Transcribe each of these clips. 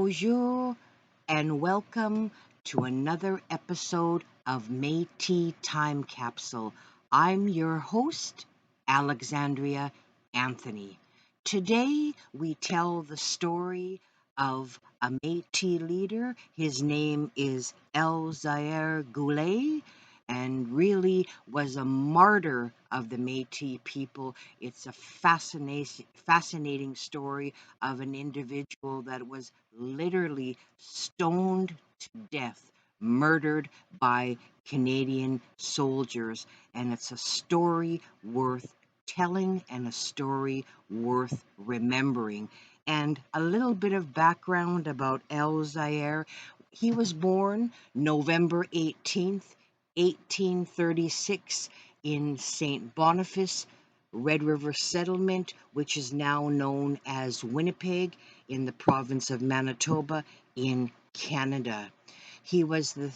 Bonjour and welcome to another episode of Metis Time Capsule. I'm your host, Alexandria Anthony. Today we tell the story of a Metis leader. His name is Elzear Goulet and really was a martyr of the Metis people. It's a fascinating story of an individual that was literally stoned to death, murdered by Canadian soldiers. And it's a story worth telling and a story worth remembering. And a little bit of background about Elzear. He was born November 18th, 1836 in St. Boniface, Red River Settlement, which is now known as Winnipeg in the province of Manitoba in Canada. He was the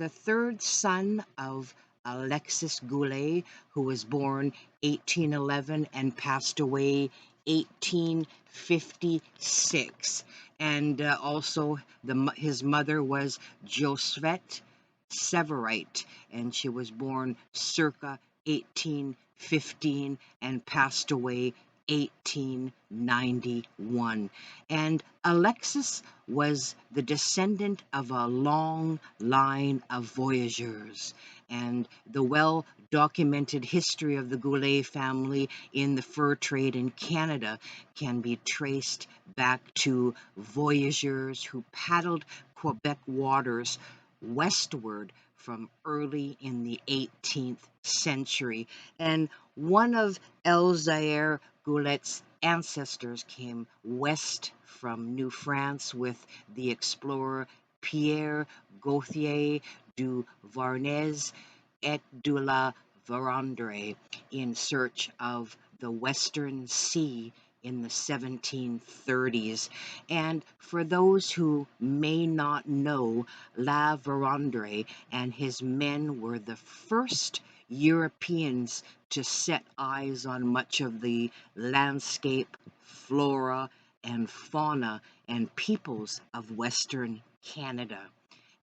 third son of Alexis Goulet, who was born 1811 and passed away 1856. And also his mother was Josephette Severite, and she was born circa 1815 and passed away 1891. And Alexis was the descendant of a long line of voyageurs, and the well-documented history of the Goulet family in the fur trade in Canada can be traced back to voyageurs who paddled Quebec waters westward from early in the 18th century. And one of Elzear Goulet's ancestors came west from New France with the explorer Pierre Gauthier du Varnez et de la Vérendrye in search of the Western Sea in the 1730s. And for those who may not know, La Vérendrye and his men were the first Europeans to set eyes on much of the landscape, flora, and fauna and peoples of Western Canada.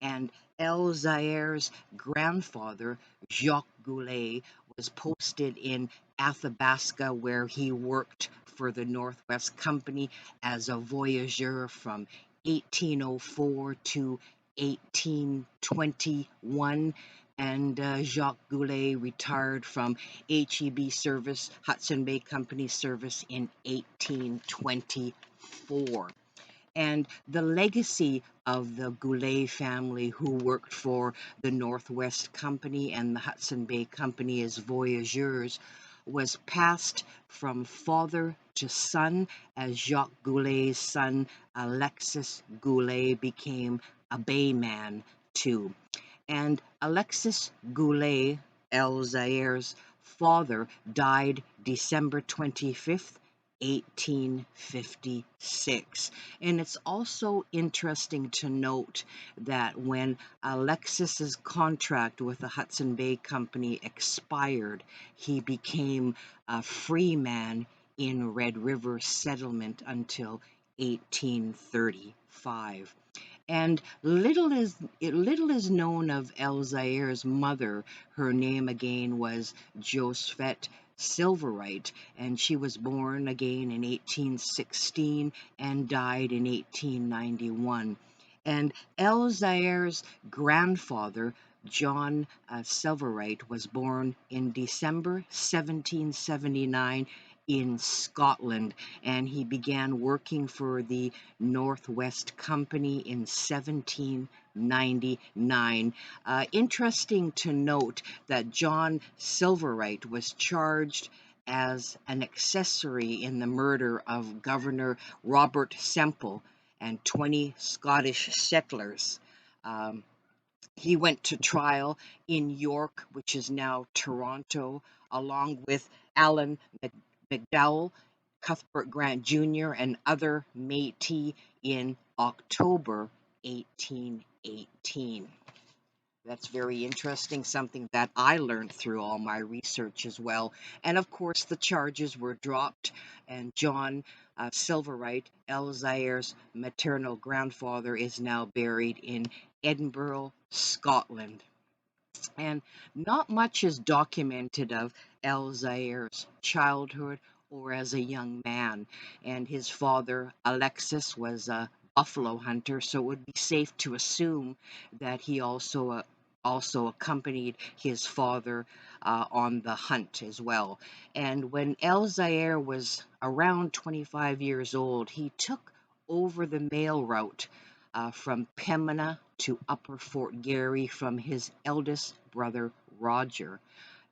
And Elzear's grandfather, Jacques Goulet, was posted in Athabasca, where he worked for the Northwest Company as a voyageur from 1804 to 1821. And Jacques Goulet retired from HEB service, Hudson Bay Company service, in 1824. And the legacy of the Goulet family, who worked for the Northwest Company and the Hudson Bay Company as voyageurs, was passed from father to son as Jacques Goulet's son, Alexis Goulet, became a bayman too. And Alexis Goulet, Elzear's father, died December 25th, 1856. And it's also interesting to note that when Alexis's contract with the Hudson Bay Company expired, he became a free man in Red River Settlement until 1835. And little is known of Elzear's mother. Her name again was Josephette Silverite, and she was born again in 1816 and died in 1891. And Elzear's grandfather, John Silverite, was born in December 1779 in Scotland, and he began working for the Northwest Company in 1799. Interesting to note that John Silverite was charged as an accessory in the murder of Governor Robert Semple and 20 Scottish settlers. He went to trial in York, which is now Toronto, along with Allan McDowell, Cuthbert Grant Jr., and other Métis in October 1818. That's very interesting, something that I learned through all my research as well. And of course, the charges were dropped, and John Silverite, Elzear's maternal grandfather, is now buried in Edinburgh, Scotland. And not much is documented of Elzear's childhood or as a young man. And his father, Alexis, was a buffalo hunter, so it would be safe to assume that he also accompanied his father on the hunt as well. And when Elzear was around 25 years old, he took over the mail route from Pembina to Upper Fort Garry from his eldest brother Roger.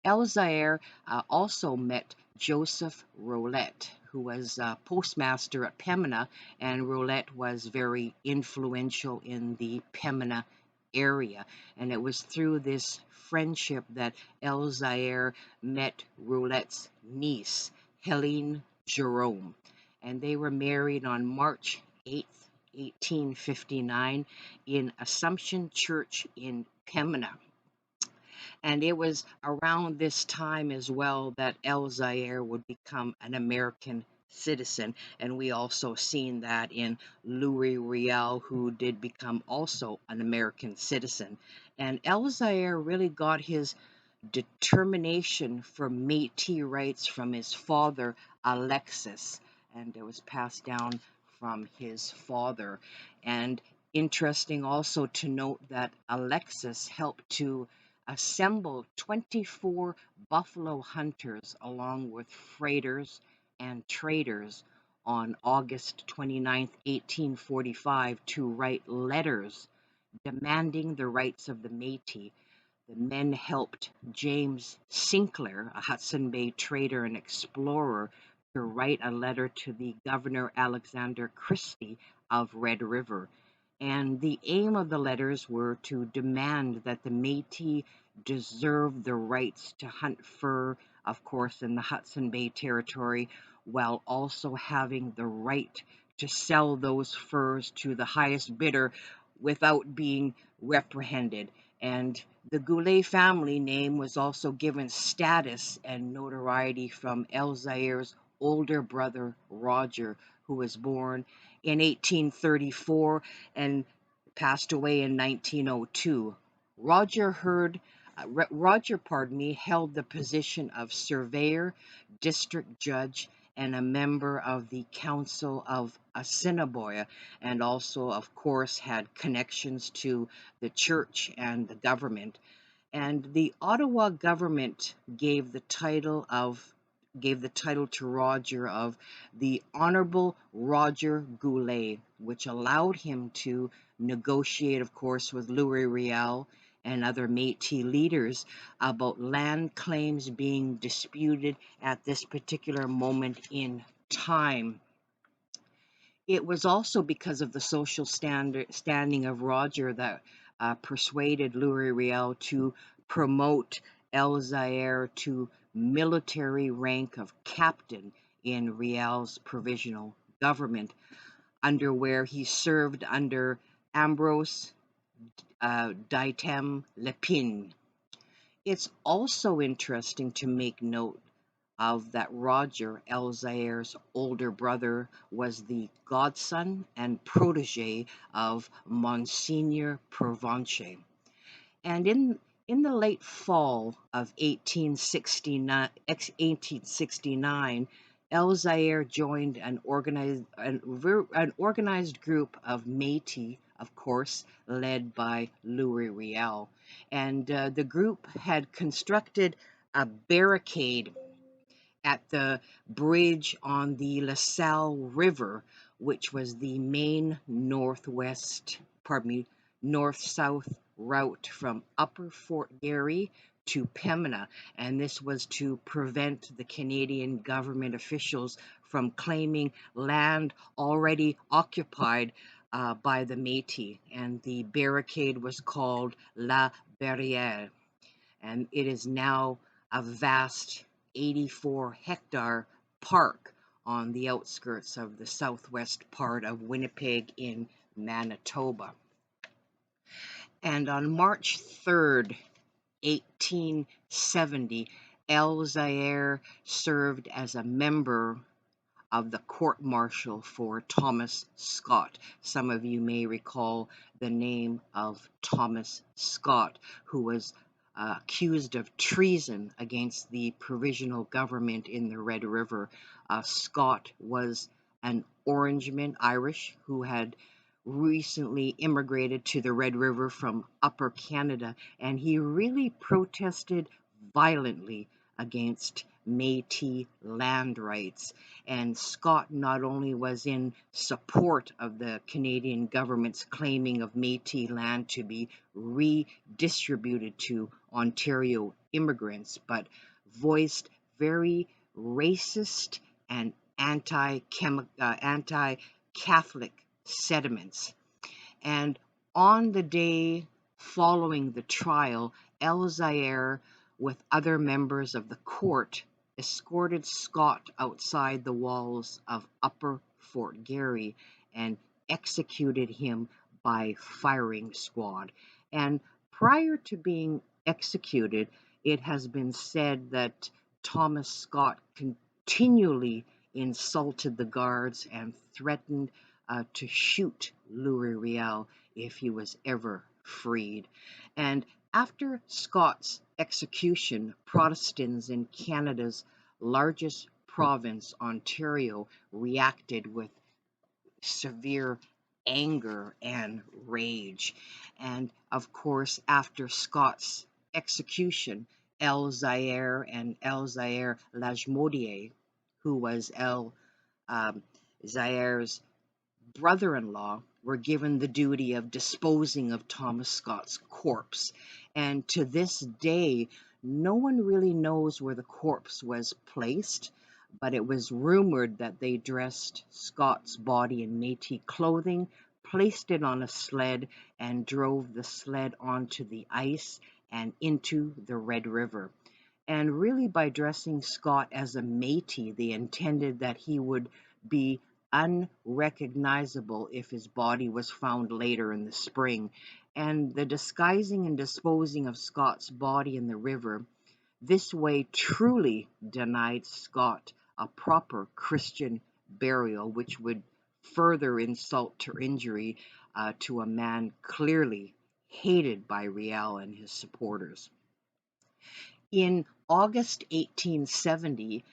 Elzear also met Joseph Rolette, who was postmaster at Pembina, and Rolette was very influential in the Pembina area. And it was through this friendship that Elzear met Rolette's niece, Helene Jerome. And they were married on March 8th, 1859, in Assumption Church in Pembina. And it was around this time as well that Elzear would become an American citizen. And we also seen that in Louis Riels, who did become also an American citizen. And Elzear really got his determination for Métis rights from his father, Alexis, and it was passed down from his father. And interesting also to note that Alexis helped to assemble 24 buffalo hunters along with freighters and traders on August 29th, 1845, to write letters demanding the rights of the Métis. The men helped James Sinclair, a Hudson Bay trader and explorer, to write a letter to the Governor Alexander Christie of Red River. And the aim of the letters were to demand that the Métis deserve the rights to hunt fur, of course, in the Hudson Bay Territory, while also having the right to sell those furs to the highest bidder without being reprehended. And the Goulet family name was also given status and notoriety from Elzear's older brother Roger, who was born in 1834 and passed away in 1902. Roger held the position of surveyor, district judge, and a member of the Council of Assiniboia, and also, of course, had connections to the church and the government. And the Ottawa government gave the title to Roger of the Honorable Roger Goulet, which allowed him to negotiate, of course, with Louis Riels and other Métis leaders about land claims being disputed at this particular moment in time. It was also because of the social standing of Roger that persuaded Louis Riels to promote Elzear to military rank of captain in Riels Provisional Government, under where he served under Ambrose Ditem Lepine. It's also interesting to make note of that Roger, Elzear's older brother, was the godson and protege of Monsignor Provencher. And in the late fall of 1869, Elzear joined an organized group of Métis, of course, led by Louis Riels. And the group had constructed a barricade at the bridge on the LaSalle River, which was the main north-south route from Upper Fort Garry to Pembina, and this was to prevent the Canadian government officials from claiming land already occupied by the Métis, and the barricade was called La Barrière, and it is now a vast 84-hectare park on the outskirts of the southwest part of Winnipeg in Manitoba. And on March 3rd, 1870, Elzear served as a member of the court martial for Thomas Scott. Some of you may recall the name of Thomas Scott, who was accused of treason against the provisional government in the Red River. Scott was an Orangeman, Irish, who had recently immigrated to the Red River from Upper Canada, and he really protested violently against Métis land rights. And Scott not only was in support of the Canadian government's claiming of Métis land to be redistributed to Ontario immigrants, but voiced very racist and anti-Catholic sentiments. And on the day following the trial, Elzear, with other members of the court, escorted Scott outside the walls of Upper Fort Garry and executed him by firing squad. And prior to being executed, it has been said that Thomas Scott continually insulted the guards and threatened to shoot Louis Riels if he was ever freed. And after Scott's execution, Protestants in Canada's largest province, Ontario, reacted with severe anger and rage. And of course, after Scott's execution, Elzear and Elzear Lajmodier, who was Zair's brother-in-law, were given the duty of disposing of Thomas Scott's corpse. And to this day, no one really knows where the corpse was placed, but it was rumored that they dressed Scott's body in Métis clothing, placed it on a sled, and drove the sled onto the ice and into the Red River. And really, by dressing Scott as a Métis, they intended that he would be unrecognizable if his body was found later in the spring. And the disguising and disposing of Scott's body in the river this way truly denied Scott a proper Christian burial, which would further insult or injury to a man clearly hated by Riel and his supporters. In August 1870,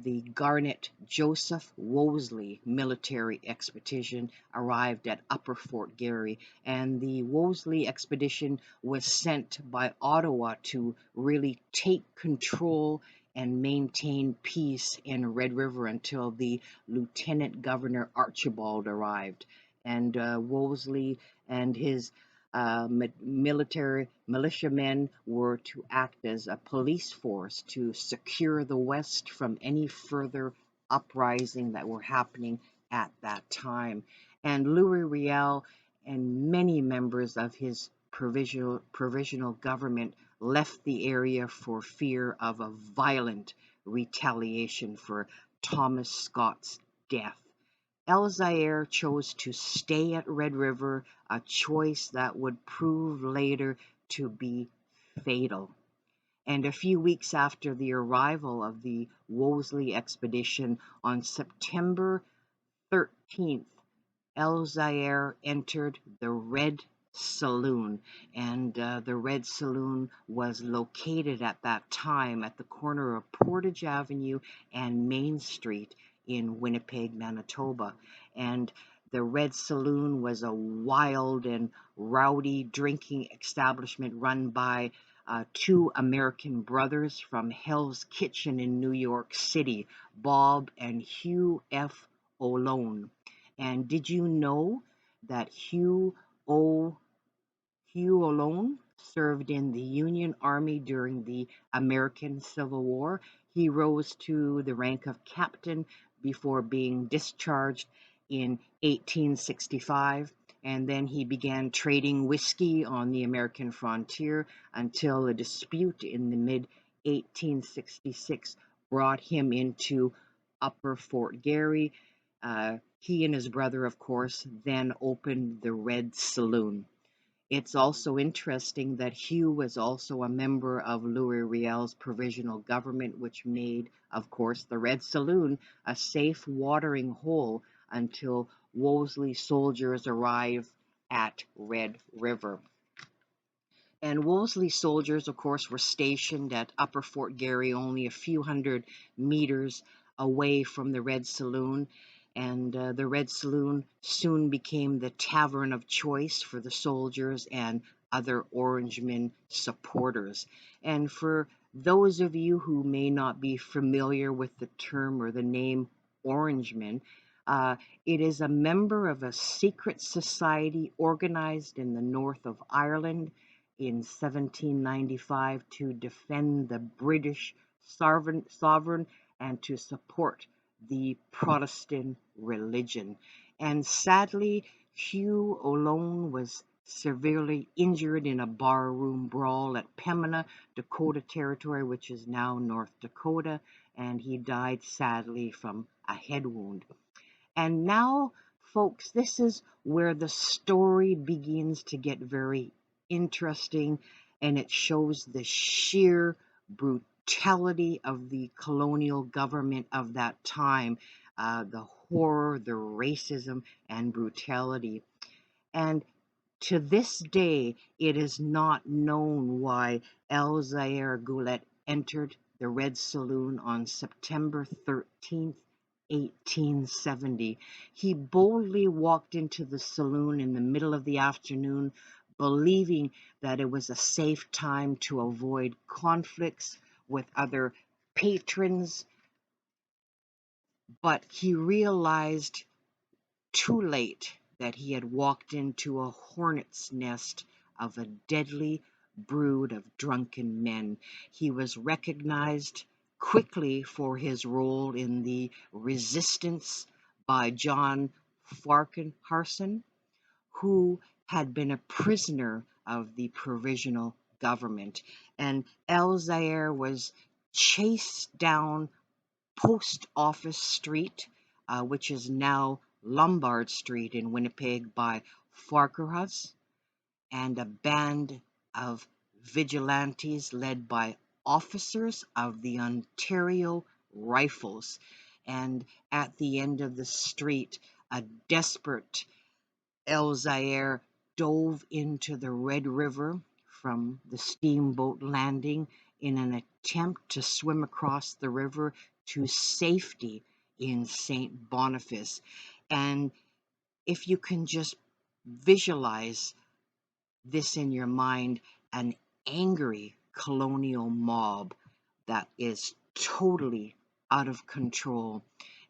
the Garnet Joseph Wolseley military expedition arrived at Upper Fort Garry, and the Wolseley expedition was sent by Ottawa to really take control and maintain peace in Red River until the Lieutenant Governor Archibald arrived. And Wolseley and his militiamen were to act as a police force to secure the West from any further uprising that were happening at that time. And Louis Riels and many members of his provisional government left the area for fear of a violent retaliation for Thomas Scott's death. Elzear chose to stay at Red River, a choice that would prove later to be fatal. And a few weeks after the arrival of the Wolseley expedition on September 13th, Elzear entered the Red Saloon, and the Red Saloon was located at that time at the corner of Portage Avenue and Main Street in Winnipeg, Manitoba. And the Red Saloon was a wild and rowdy drinking establishment run by two American brothers from Hell's Kitchen in New York City, Bob and Hugh F. Olone. And did you know that Hugh Olone served in the Union Army during the American Civil War? He rose to the rank of captain before being discharged in 1865, and then he began trading whiskey on the American frontier until a dispute in the mid-1866 brought him into Upper Fort Garry. He and his brother, of course, then opened the Red Saloon. It's also interesting that Hugh was also a member of Louis Riels Provisional Government, which made, of course, the Red Saloon a safe watering hole until Wolseley soldiers arrived at Red River. And Wolseley soldiers, of course, were stationed at Upper Fort Garry, only a few hundred meters away from the Red Saloon. And the Red Saloon soon became the tavern of choice for the soldiers and other Orangemen supporters. And for those of you who may not be familiar with the term or the name Orangemen, uh, it is a member of a secret society organized in the north of Ireland in 1795 to defend the British sovereign and to support the Protestant religion. And sadly, Hugh alone was severely injured in a barroom brawl at Pembina, Dakota Territory, which is now North Dakota, and he died sadly from a head wound. And now, folks, this is where the story begins to get very interesting, and it shows the sheer brutality of the colonial government of that time, the horror, the racism, and brutality. And to this day, it is not known why Elzear Goulet entered the Red Saloon on September 13th, 1870. He boldly walked into the saloon in the middle of the afternoon, believing that it was a safe time to avoid conflicts with other patrons, but he realized too late that he had walked into a hornet's nest of a deadly brood of drunken men. He was recognized quickly for his role in the resistance by John Farquharson, who had been a prisoner of the provisional government. And Elzear was chased down Post Office Street, which is now Lombard Street in Winnipeg, by Farquharson and a band of vigilantes led by officers of the Ontario Rifles. And at the end of the street, a desperate Elzear dove into the Red River from the steamboat landing in an attempt to swim across the river to safety in St. Boniface. And if you can just visualize this in your mind, an angry colonial mob that is totally out of control.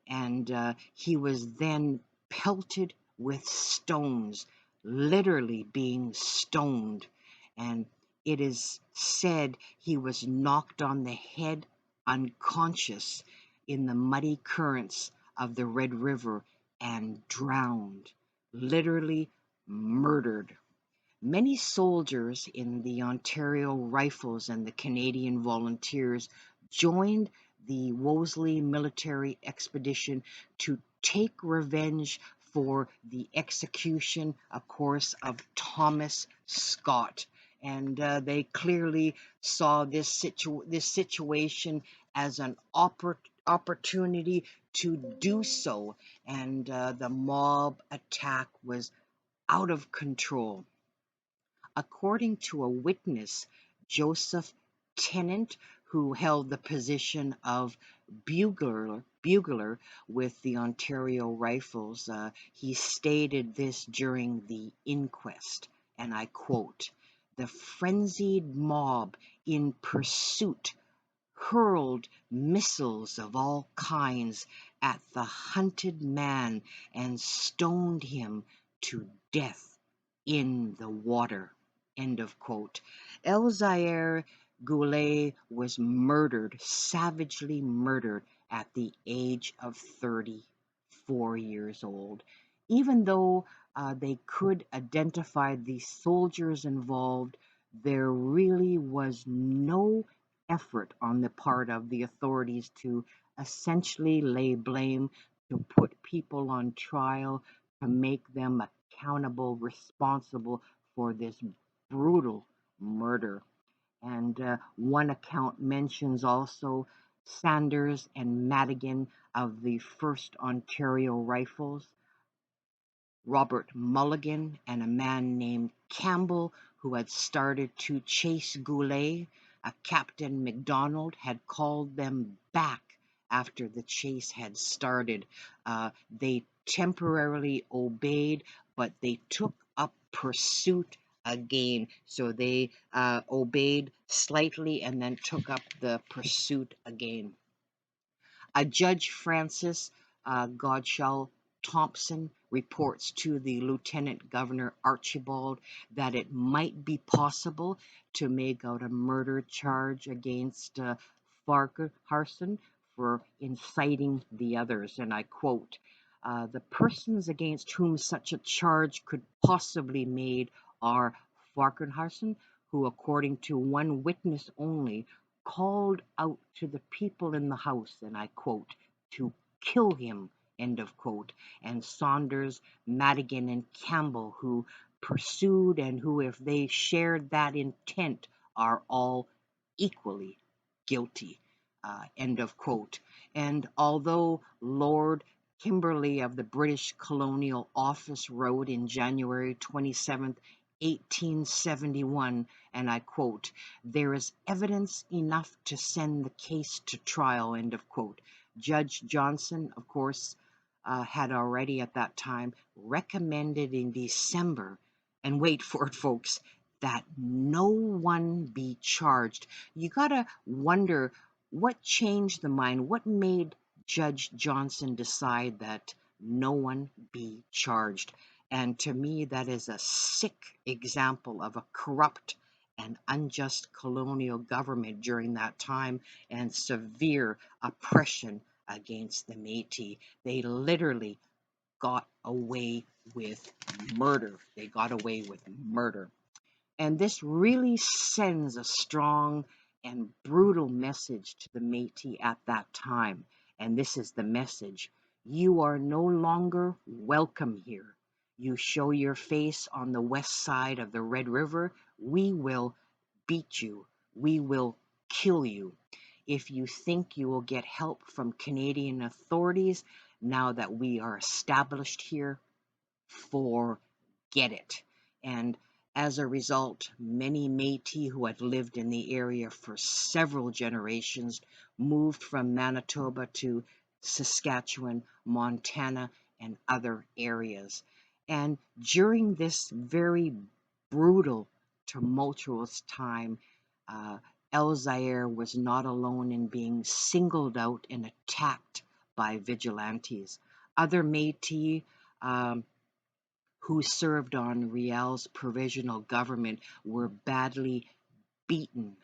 And he was then pelted with stones, literally being stoned. And it is said he was knocked on the head unconscious in the muddy currents of the Red River and drowned, literally murdered. Many soldiers in the Ontario Rifles and the Canadian Volunteers joined the Wolseley military expedition to take revenge for the execution, of course, of Thomas Scott. And they clearly saw this situation as an opportunity to do so. And the mob attack was out of control. According to a witness, Joseph Tennant, who held the position of bugler with the Ontario Rifles, he stated this during the inquest, and I quote, "The frenzied mob in pursuit hurled missiles of all kinds at the hunted man and stoned him to death in the water." End of quote. Elzear Goulet was murdered, savagely murdered, at the age of 34 years old. Even though they could identify the soldiers involved, there really was no effort on the part of the authorities to essentially lay blame, to put people on trial, to make them accountable, responsible for this brutal murder. And one account mentions also Sanders and Madigan of the 1st Ontario Rifles, Robert Mulligan, and a man named Campbell who had started to chase Goulet. Captain MacDonald had called them back after the chase had started. They temporarily obeyed, but they took up pursuit again. So they obeyed slightly and then took up the pursuit again. Judge Francis Godshall Thompson reports to the Lieutenant Governor Archibald that it might be possible to make out a murder charge against Farquharson for inciting the others. And I quote, the persons against whom such a charge could possibly be made are Farquharson, who, according to one witness only, called out to the people in the house, and I quote, to kill him, end of quote, and Saunders, Madigan, and Campbell, who pursued and who, if they shared that intent, are all equally guilty, end of quote. And although Lord Kimberley of the British Colonial Office wrote in January 27th, 1871, and I quote, there is evidence enough to send the case to trial, end of quote. Judge Johnson, of course, had already at that time recommended in December, and wait for it, folks, that no one be charged. You gotta wonder what changed the mind, what made Judge Johnson decide that no one be charged. And to me, that is a sick example of a corrupt and unjust colonial government during that time and severe oppression against the Métis. They literally got away with murder. They got away with murder. And this really sends a strong and brutal message to the Métis at that time. And this is the message: you are no longer welcome here. You show your face on the west side of the Red River, we will beat you. We will kill you. If you think you will get help from Canadian authorities now that we are established here, forget it. And as a result, many Métis who had lived in the area for several generations moved from Manitoba to Saskatchewan, Montana, and other areas. And during this very brutal, tumultuous time, uh, Elzear was not alone in being singled out and attacked by vigilantes. Other Métis who served on Riels Provisional Government were badly beaten,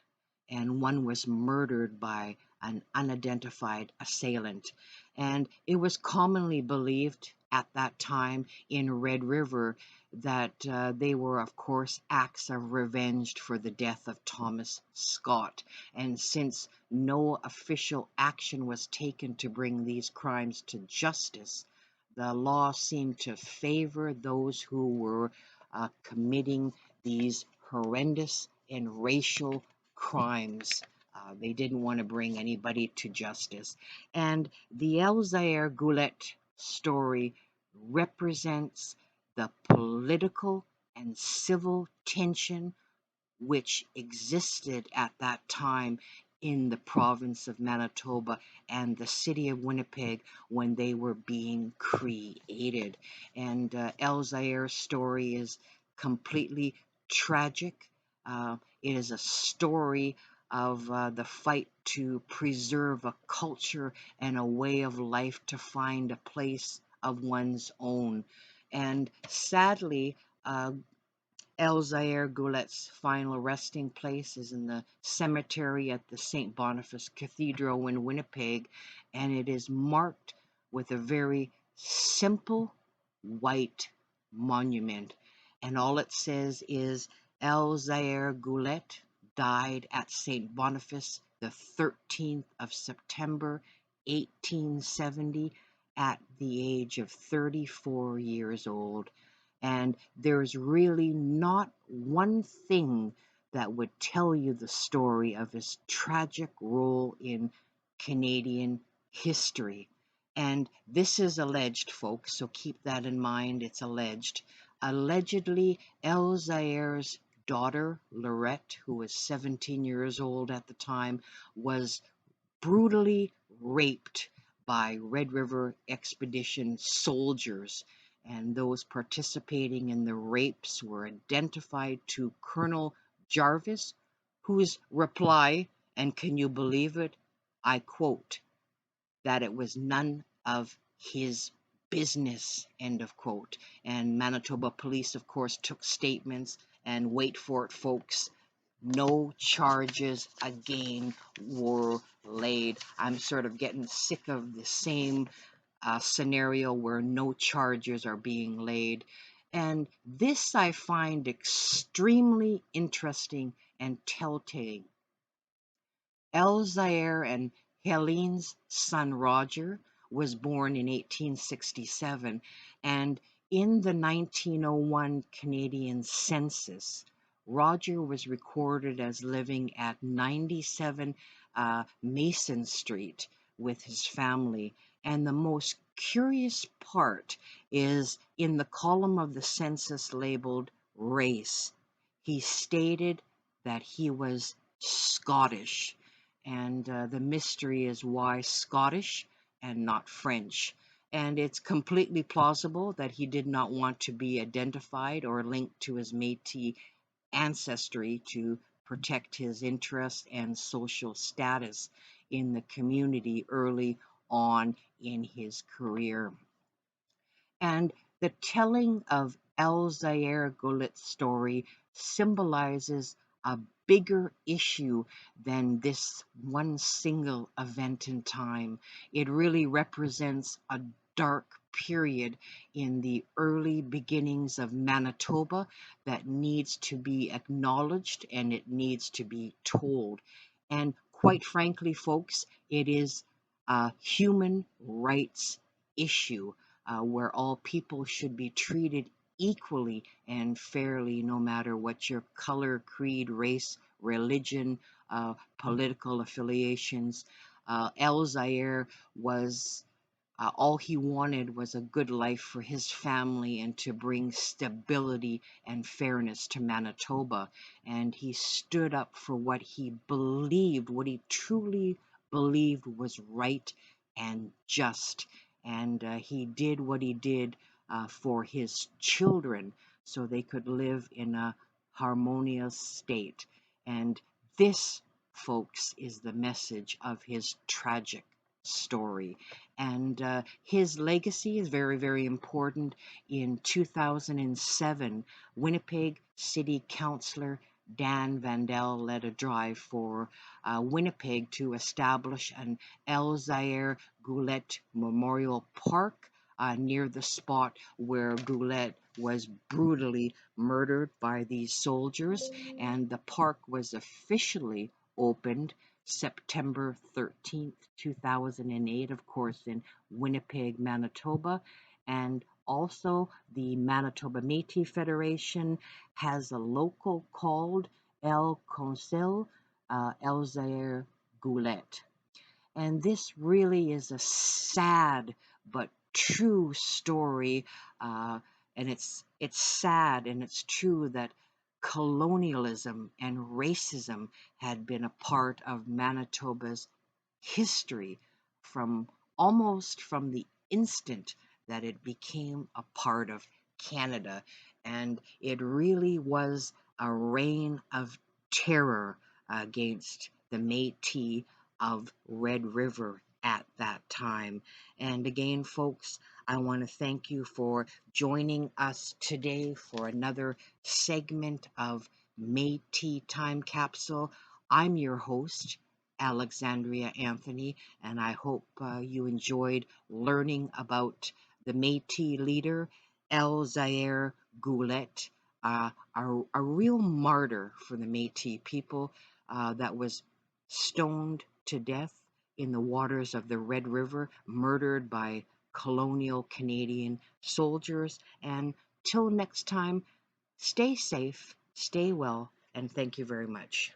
and one was murdered by an unidentified assailant. And it was commonly believed at that time in Red River that they were, of course, acts of revenge for the death of Thomas Scott. And since no official action was taken to bring these crimes to justice, the law seemed to favor those who were committing these horrendous and racial crimes. They didn't want to bring anybody to justice. And the Elzear Goulet story represents the political and civil tension which existed at that time in the province of Manitoba and the city of Winnipeg when they were being created. And Elzear's story is completely tragic. It is a story of the fight to preserve a culture and a way of life to find a place of one's own. And sadly, Elzear Goulet's final resting place is in the cemetery at the St. Boniface Cathedral in Winnipeg, and it is marked with a very simple white monument. And all it says is Elzear Goulet died at St. Boniface the 13th of September, 1870, at the age of 34 years old. And there's really not one thing that would tell you the story of his tragic role in Canadian history. And this is alleged, folks, so keep that in mind. It's alleged. Allegedly, Elzear's daughter, Lorette, who was 17 years old at the time, was brutally raped by Red River Expedition soldiers, and those participating in the rapes were identified to Colonel Jarvis, whose reply, and can you believe it? I quote, that it was none of his business, end of quote. And Manitoba police, of course, took statements, and wait for it, folks, no charges again were laid. I'm sort of getting sick of the same scenario where no charges are being laid. And this I find extremely interesting and telltale. Elzear and Helene's son Roger was born in 1867, and in the 1901 Canadian census, Roger was recorded as living at 97 Mason Street with his family. And the most curious part is in the column of the census labeled race, he stated that he was Scottish, and the mystery is why Scottish and not French. And it's completely plausible that he did not want to be identified or linked to his Métis ancestry to protect his interest and social status in the community early on in his career. And the telling of Elzear Goulet's story symbolizes a bigger issue than this one single event in time. It really represents a dark period in the early beginnings of Manitoba that needs to be acknowledged, and it needs to be told. And quite frankly, folks, it is a human rights issue where all people should be treated equally and fairly, no matter what your color, creed, race, religion, political affiliations. Elzear was all he wanted was a good life for his family and to bring stability and fairness to Manitoba. And he stood up for what he believed, what he truly believed was right and just. And he did what he did for his children so they could live in a harmonious state. And this, folks, is the message of his tragic story. And his legacy is very, very important. In 2007, Winnipeg City Councillor Dan Vandel led a drive for Winnipeg to establish an Elzear Goulet Memorial Park near the spot where Goulet was brutally murdered by these soldiers. And the park was officially opened September 13th, 2008, of course, in Winnipeg, Manitoba. And also, the Manitoba Métis Federation has a local called El Conseil Elzear Goulet. And this really is a sad but true story. And it's sad and it's true that colonialism and racism had been a part of Manitoba's history from almost from the instant that it became a part of Canada. And it really was a reign of terror against the Métis of Red River at that time. And again, folks, I want to thank you for joining us today for another segment of Metis Time Capsule. I'm your host, Alexandria Anthony, and I hope you enjoyed learning about the Metis leader, Elzear Goulet, a real martyr for the Metis people that was stoned to death in the waters of the Red River, murdered by colonial Canadian soldiers, and until next time, stay safe, stay well, and thank you very much.